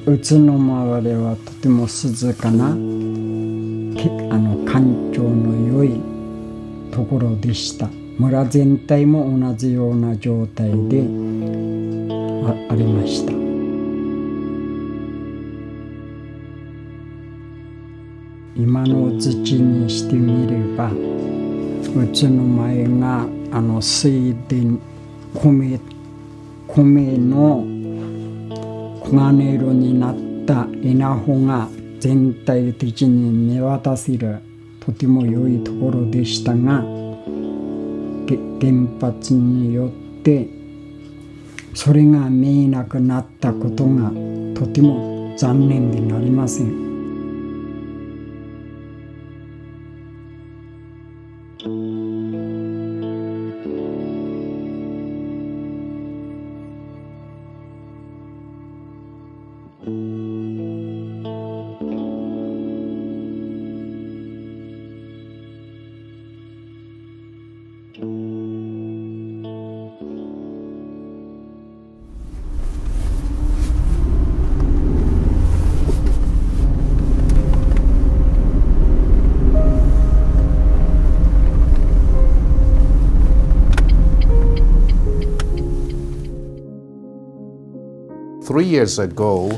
うちの周りはとても静かな環境の良いところでした。村全体も同じような状態でありました。今の時期にしてみれば、うちの前が水田、米の黄金色になった稲穂が全体的に見渡せるとても良いところでしたが、原発によってそれが見えなくなったことがとても残念でなりません。3 years ago,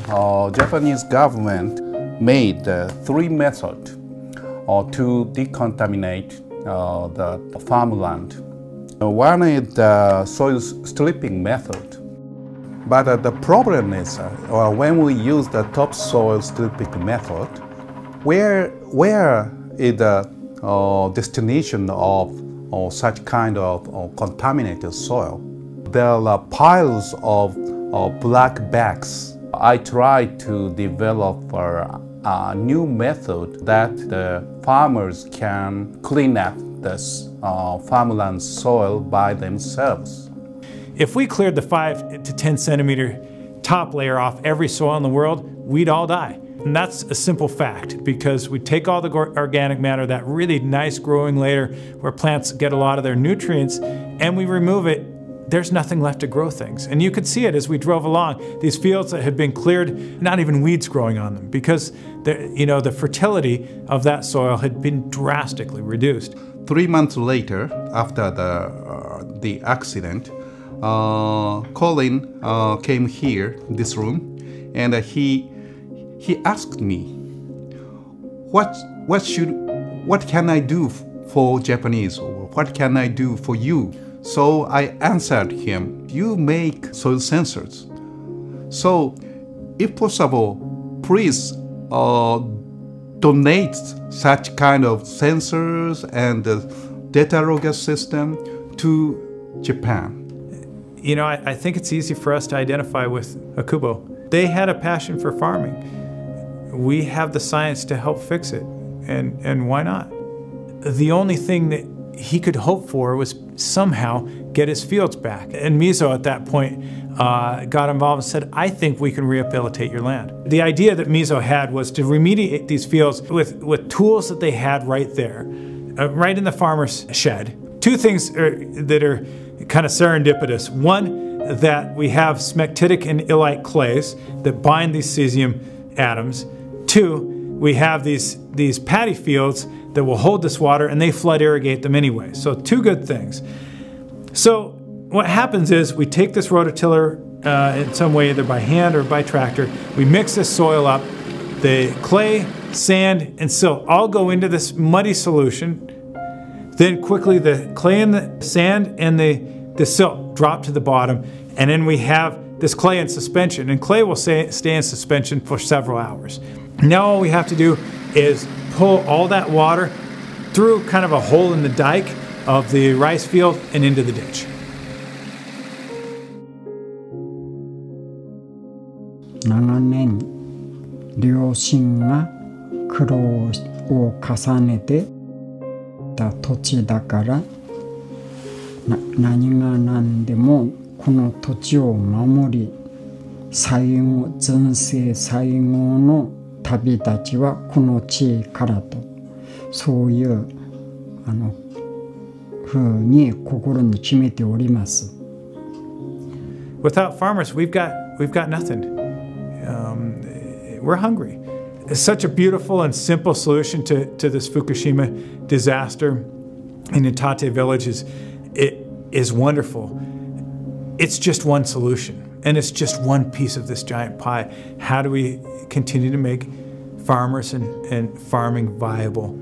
Japanese government made 3 methods to decontaminate the farmland. One is the soil stripping method. But the problem is when we use the topsoil stripping method, where is the destination of such kind of contaminated soil? There are piles of black bags. I tried to develop a new method that the farmers can clean up this farmland soil by themselves. If we cleared the 5 to 10 centimeter top layer off every soil in the world, we'd all die. And that's a simple fact, because we take all the organic matter, that really nice growing layer where plants get a lot of their nutrients, and we remove it. There's nothing left to grow things. And you could see it as we drove along. These fields that had been cleared, not even weeds growing on them, because the fertility of that soil had been drastically reduced. 3 months later, after the accident, Colin came here, this room, and he asked me, what can I do for Japanese, or what can I do for you? So I answered him, you make soil sensors. So if possible, please donate such kind of sensors and data logger system to Japan. You know, I think it's easy for us to identify with Akubo. They had a passion for farming. We have the science to help fix it, and why not? The only thing that he could hope for was somehow get his fields back. And Mizo at that point got involved and said, I think we can rehabilitate your land. The idea that Mizo had was to remediate these fields with tools that they had right there, right in the farmer's shed. 2 things that are kind of serendipitous. One, that we have smectitic and illite clays that bind these cesium atoms. 2, we have these paddy fields that will hold this water, and they flood irrigate them anyway. So 2 good things. So what happens is we take this rototiller in some way, either by hand or by tractor. We mix this soil up. The clay, sand, and silt all go into this muddy solution. Then quickly the clay and the sand and the silt drop to the bottom, and then we have this clay in suspension, and clay will stay in suspension for several hours. Now all we have to do is pull all that water through kind of a hole in the dike of the rice field and into the ditch. 長年両親が苦労を重ねてた土地だから、何が何でもこの土地を守り、前世最後の旅立ちはこの地からと、そういうふうに心に決めております。Without farmers, we've got nothing. we're hungry. It's such a beautiful and simple solution to this Fukushima disaster in Itate Village is wonderful. It's just one solution, and it's just one piece of this giant pie. How do we continue to make farmers and farming viable